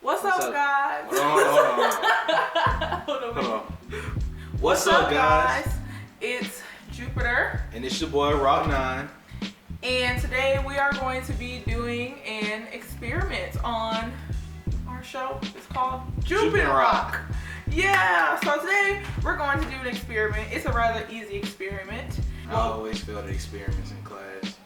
What's up, guys? Hold on. What's up, guys? It's Jupiter, And it's your boy Rock 9. and today we are going to be doing an experiment on our show. It's called Jupiter Rock. Yeah, so today we're going to do an experiment. It's a rather easy experiment. I always fail the experiments in class.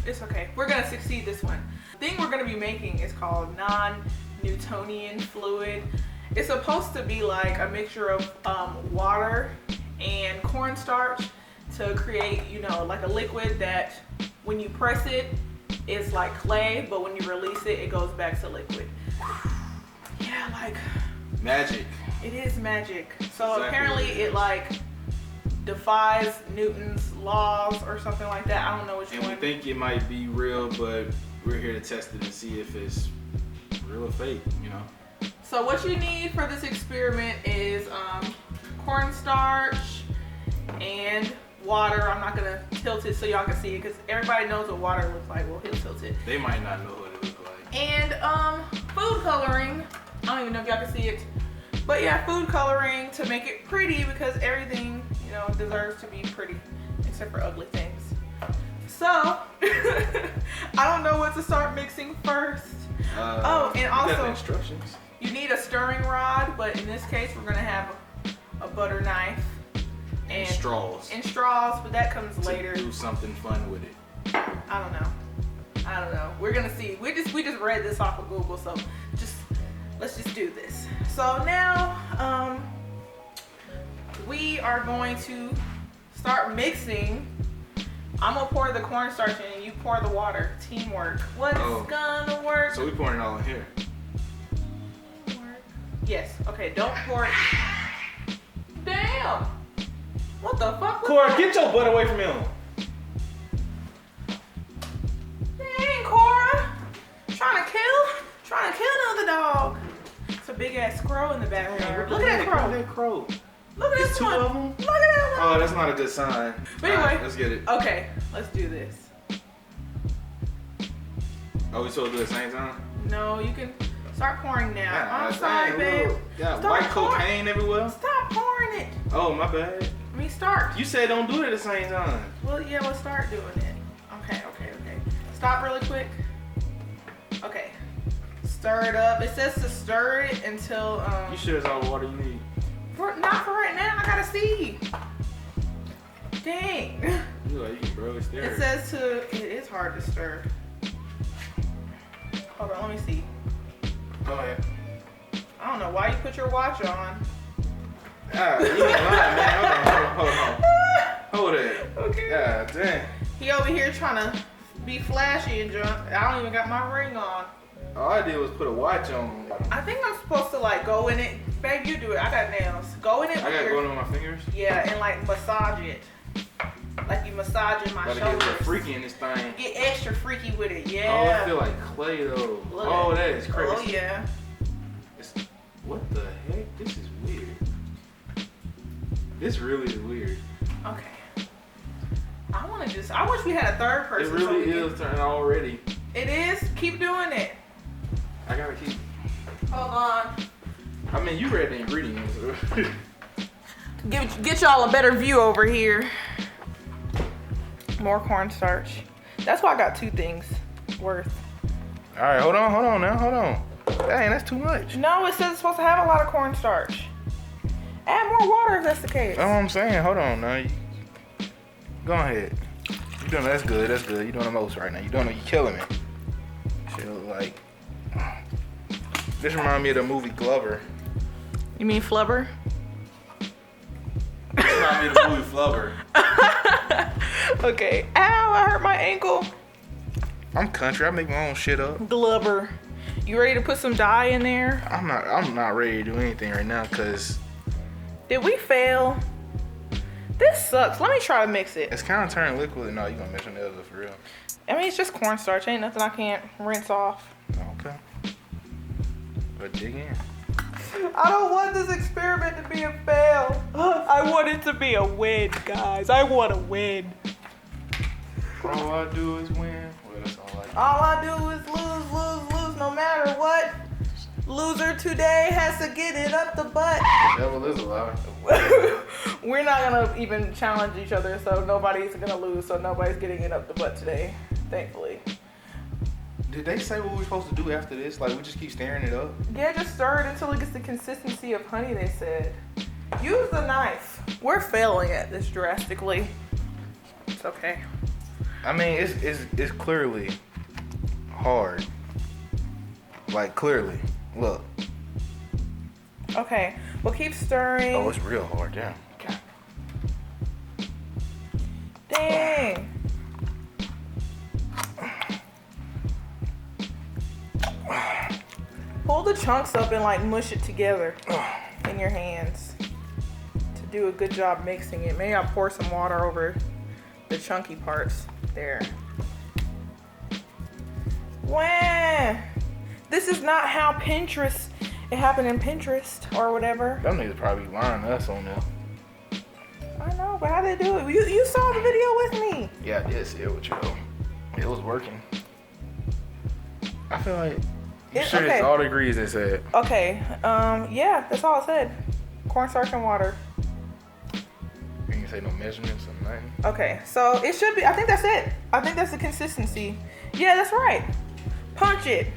It's okay. We're going to succeed this one. The thing we're going to be making is called non-Newtonian fluid. It's supposed to be like a mixture of water and cornstarch to create, you know, like a liquid that when you press it, it's like clay, but when you release it, it goes back to liquid. Yeah, like Magic. it is magic. So Exactly apparently what it it is. like defies Newton's laws or something like that. I don't know which And we one. think it might be real, but we're here to test it and see if it's real or fake, you know? So what you need for this experiment is cornstarch and water. I'm not gonna tilt it so y'all can see it because everybody knows what water looks like. Well, he'll tilt it. They might not know what it looks like. And food coloring. I don't even know if y'all can see it. But yeah, food coloring to make it pretty because everything, you know, deserves to be pretty except for ugly things. So, I don't know what to start mixing first. Oh, and you got also- the instructions. You need a stirring rod, but in this case, we're gonna have a butter knife And straws. and straws, but that comes To later. do something fun with it. I don't know. We're gonna see. We just read this off of Google, so let's just do this. So now, we are going to start mixing. I'm gonna pour the cornstarch in, and you pour the water. Teamwork. What's gonna work? So we pouring it all in here. Yes. Okay. Don't pour it. Damn. What the fuck? was Cora, that? get your butt away from him. Dang, Cora. Trying to kill another dog. It's a big ass crow in the background. Look at that crow. That crow. Look at There's this two one. of them? Look at that one. Oh, that's not a good sign. But anyway. Alright, let's get it. Okay. Let's do this. Oh, we supposed to do it at the same time? No, you can start pouring now. I'm God sorry, dang, babe. look. Got Stop white pouring. cocaine everywhere. Stop pouring it. Oh, my bad. I mean, start. You said don't do it at the same time. Well, yeah, let's start doing it. Okay. Stop really quick. Okay. Stir it up. It says to stir it until You sure it's all the water you need? not for right now. I gotta see. Dang. You like you can barely stir It says it is hard to stir. Hold on, let me see. Go ahead. I don't know why you put your watch on. Ah, you ain't lying, man. Hold it. Okay. God dang. He over here trying to be flashy and junk. I don't even got my ring on. All I did was put a watch on. I think I'm supposed to like go in it. Babe, you do it. I got nails. Go in it. I with got your- going on my fingers. Yeah, and like massage it. Like you massaging my Gotta shoulders. get freaky in this thing. Get extra freaky with it. Oh, Yeah. it feel like clay though. Look. Oh, that is crazy. Oh yeah. What the heck? This is weird. This really is weird. Okay. I wish we had a third It person. so really we could- is turning already. It is. Keep doing it. I gotta keep. Hold on. I mean, you read the ingredients. Get y'all a better view over here. More cornstarch. That's why I got 2 things worth. All right, hold on now. Dang, that's too much. No, it says it's supposed to have a lot of cornstarch. Add more water if that's the case. That's what I'm saying. Hold on now. Go ahead. You doing that's good. You're doing the most right now. You're killing me. Shit look like. This reminds me of the movie Glover. You mean flubber? This reminds me of the movie Flubber. Okay. Ow, I hurt my ankle. I'm country. I make my own shit up. Glubber. You ready to put some dye in there? I'm not ready to do anything right now because Did we fail? This sucks. Let me try to mix it. It's kind of turning liquid. No, you gonna mess it up for real. I mean, it's just cornstarch. Ain't nothing I can't rinse off. Okay. But dig in. I don't want this experiment to be a fail. I want it to be a win, guys. I want to win. All I do is win. Well, that's all I do. All I do is lose, lose, lose, no matter what. Loser today has to get it up the butt. The devil is alive. We're not gonna even challenge each other, so nobody's gonna lose, so nobody's getting it up the butt today, thankfully. Did they say what we're supposed to do after this? Like, we just keep stirring it up? Yeah, just stir it until it gets the consistency of honey, they said. Use the knife. We're failing at this drastically. It's okay. I mean, it's clearly hard. Like, clearly. Look. Okay, we'll keep stirring. Oh, it's real hard, damn. Okay. Dang. Pull the chunks up and like mush it together in your hands to do a good job mixing it. Maybe I'll pour some water over the chunky parts there. Wah! This is not how Pinterest, it happened in Pinterest or whatever. Them niggas probably lying to us on there. I know, but how they do it? You saw the video with me. Yeah, I did see it with you. It was working. I feel like you sure okay. it's all degrees they said. Okay, yeah, that's all it said. Cornstarch and water. You didn't say no measurements or nothing. Okay, so it should be, I think that's it. I think that's the consistency. Yeah, that's right. Punch it.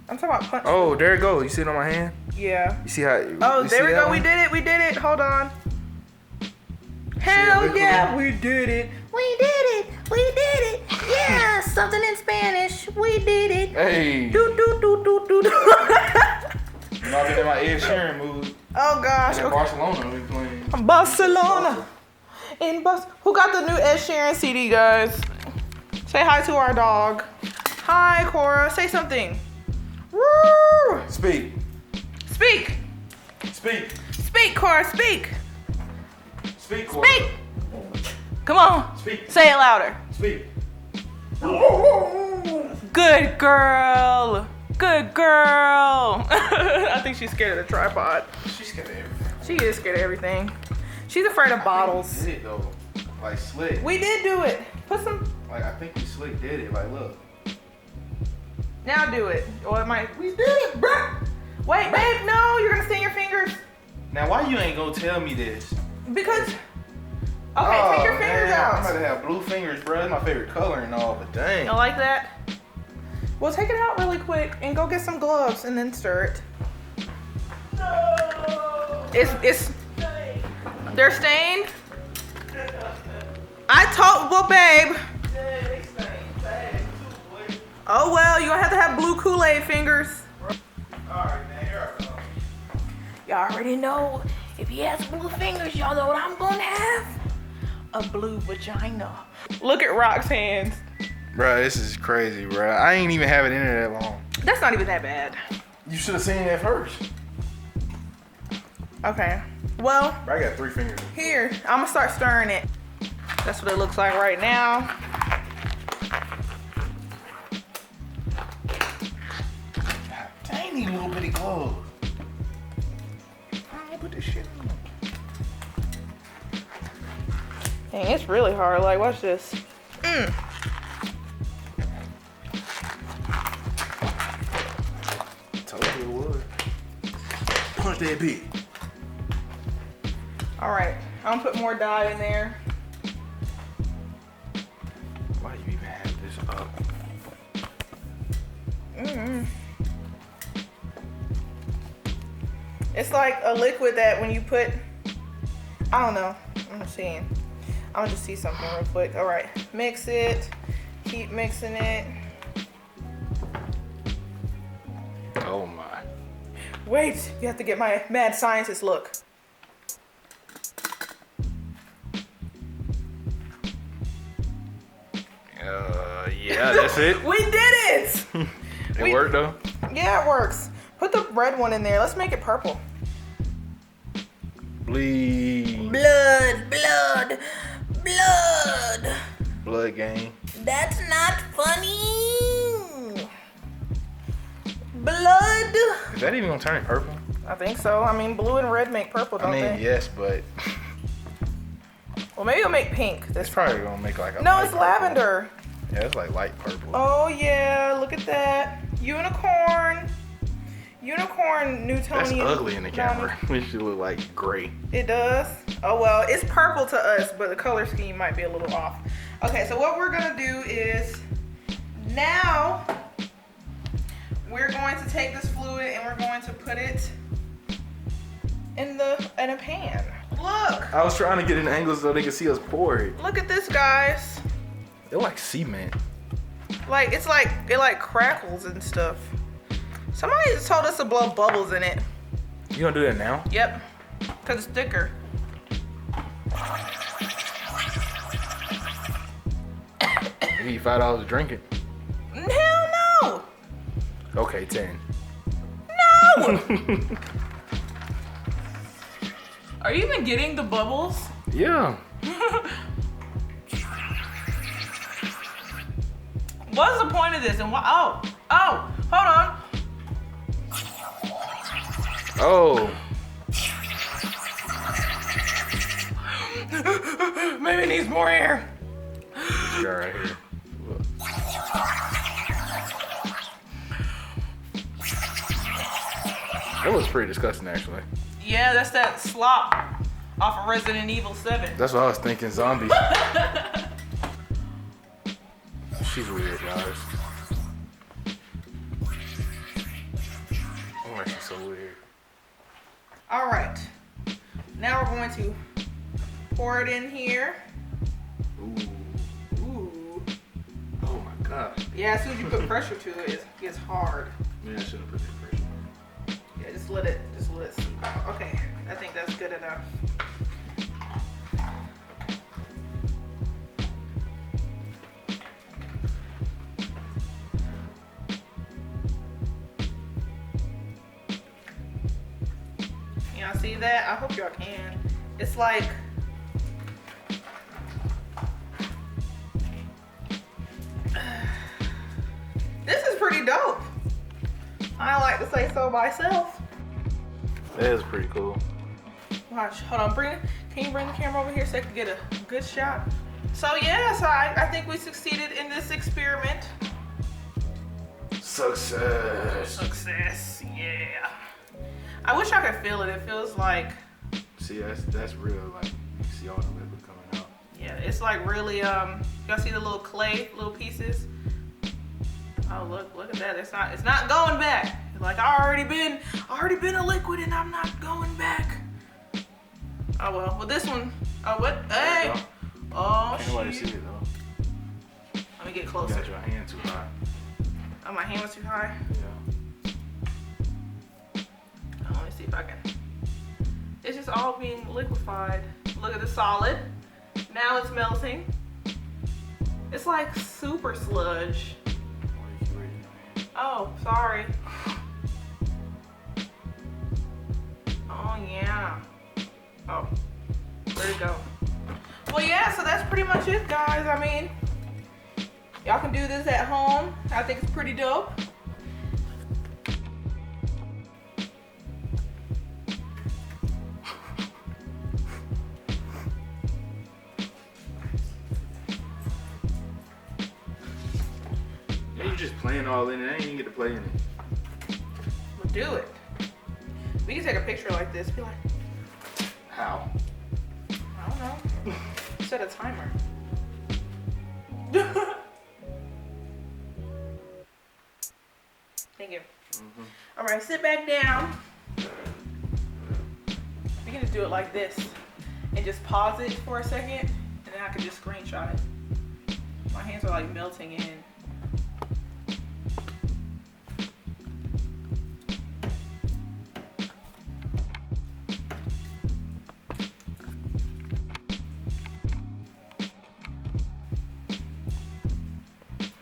I'm talking about punch. Oh, there it goes. You see it on my hand? Yeah. You see how? Oh, you there see we that go. one? We did it. Hold on. Hell liquid yeah, one? we did it. We did it. Yeah, something in Spanish. We did it. Hey. Do. You know, I've been in my Ed Sheeran mood. Oh gosh. And Okay. Barcelona we playing. Barcelona. Who got the new Ed Sheeran CD, guys? Say hi to our dog. Hi, Cora. Say something. Woo! Speak. Speak. Speak. Speak, Cora. Speak. Speak. Cora. Speak. Come on. Speak. Say it louder. Speak. Good girl. Good girl. I think she's scared of the tripod. She's scared of everything. She is scared of everything. She's afraid of bottles. We did it though. Like slick. We did do it. Put some. Like I think we slick did it. Like look. Now do it. Or it might. We did it, bruh. Wait, babe. No, you're gonna stain your fingers. Now why you ain't gonna tell me this? Because. Okay, take your fingers man, I'm out. about to have blue fingers, bro. It's my favorite color and all, but dang. You like that? Well, take it out really quick and go get some gloves and then stir it. No. It's. They're stained. Well, babe. Oh well, you're gonna have to have blue Kool-Aid fingers. Alright, man, here I go. Y'all already know. If he has blue fingers, y'all know what I'm gonna have. A blue vagina. Look at Rock's hands. Bro, this is crazy, bro. I ain't even have it in there that long. That's not even that bad. You should have seen it first. Okay. Well, Bro, I got 3 fingers. here, I'm gonna start stirring it. That's what it looks like right now. Tiny little bitty gloves. I put this shit on. Dang, it's really hard. Like, watch this. Told you it would. Punch that bitch. All right, I'm gonna put more dye in there. Why you even have this up? It's like a liquid that when you put, I don't know. I'm seeing. I'll just see something real quick. All right, mix it. Keep mixing it. Oh my. Wait, you have to get my mad scientist look. Yeah, that's it. We did it! It worked though. Yeah, it works. Put the red one in there. Let's make it purple. Bleed. Blood, blood, blood. Blood game. That's not funny. Blood. Is that even gonna turn it purple? I think so. I mean, blue and red make purple, don't they? Yes, but Well, maybe it'll make pink. it's probably gonna make like a No, light it's purple. lavender. Yeah, it's like light purple. Oh yeah, look at that. Unicorn. Unicorn Newtonian. That's ugly in the camera. It should look like gray. It does. Oh well, it's purple to us, but the color scheme might be a little off. Okay, so what we're gonna do is now we're going to take this fluid and we're going to put it in a pan. Look. I was trying to get an angle so they could see us pour it. Look at this, guys. They're like cement. Like it like crackles and stuff. Somebody just told us to blow bubbles in it. You gonna do that now? Yep. Cause it's thicker. You need $5 to drink it. Hell no. Okay, 10. No. Are you even getting the bubbles? Yeah. What's the point of this? And what? Oh, hold on. Oh. Maybe it needs more air. This guy right here. Look. That looks pretty disgusting, actually. Yeah, that's that slop off of Resident Evil 7. That's what I was thinking, zombie. She's weird, guys. Oh, she's so weird. All right. Now we're going to pour it in here. Ooh. Ooh. Oh my god. Yeah, as soon as you put pressure to it, it gets hard. Man, I shouldn't put that pressure on. Yeah, just let it seep out. Okay, I think that's good enough. Y'all see that? I hope y'all can. It's like this is pretty dope. I like to say so myself. That is pretty cool. Watch, hold on, can you bring the camera over here so I can get a good shot? So yeah, so I think we succeeded in this experiment. Success. Success, yeah. I wish I could feel it. It feels like, See, that's real. Like, you see all the liquid coming out. yeah, it's like really, y'all see the little clay, little pieces? Oh, look at that. It's not going back. Like, I already been a liquid and I'm not going back. Oh well, this one, oh what, hey. There you Oh Can't nobody shit. see it though. Let me get You closer. got your hand too high. Oh, my hand was too high. Yeah. Oh, let me see if I can. It's just all being liquefied. Look at the solid. Now it's melting. It's like super sludge. Oh, sorry. Oh, yeah. Oh, where'd it go? Well, yeah, so that's pretty much it, guys. I mean, y'all can do this at home. I think it's pretty dope. Yeah, you just playing all in it. I ain't even get to play in it. We'll do it. We can take a picture like this. Be like, How? I don't know. Set a timer. Thank you. All right, sit back down. We can just do it like this and just pause it for a second, and then I can just screenshot it. My hands are like melting in.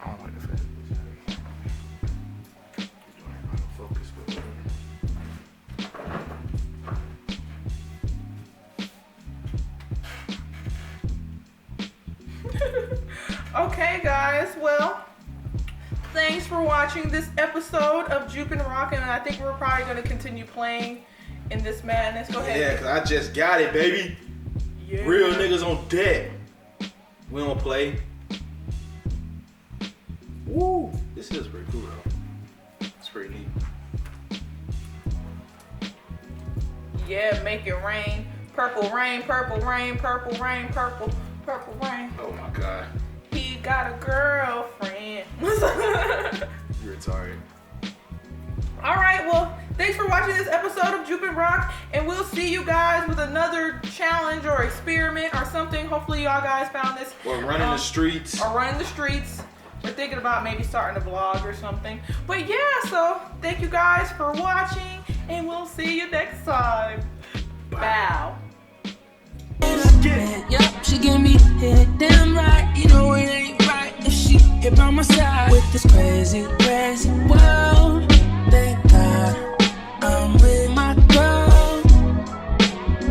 I don't like the fact that you're doing it out of focus, but Okay, guys. Well, thanks for watching this episode of Juke and Rock, and I think we're probably going to continue playing in this madness. Go ahead. Yeah, because I just got it, baby. Yeah. Real niggas on deck. We don't play. Woo. This is pretty cool, though. It's pretty neat. Yeah, make it rain. Purple rain, purple rain, purple rain, purple rain. Oh my god. He got a girlfriend. You're retarded. All right, well, thanks for watching this episode of Juke and Rock, and we'll see you guys with another challenge or experiment or something. Hopefully y'all guys found this. Or running the streets. Or running the streets. We're thinking about maybe starting a vlog or something. But yeah, so thank you guys for watching, and we'll see you next time. Bow. Yup, she give me head damn right. You know it ain't right if she hit by my side with this crazy, crazy world.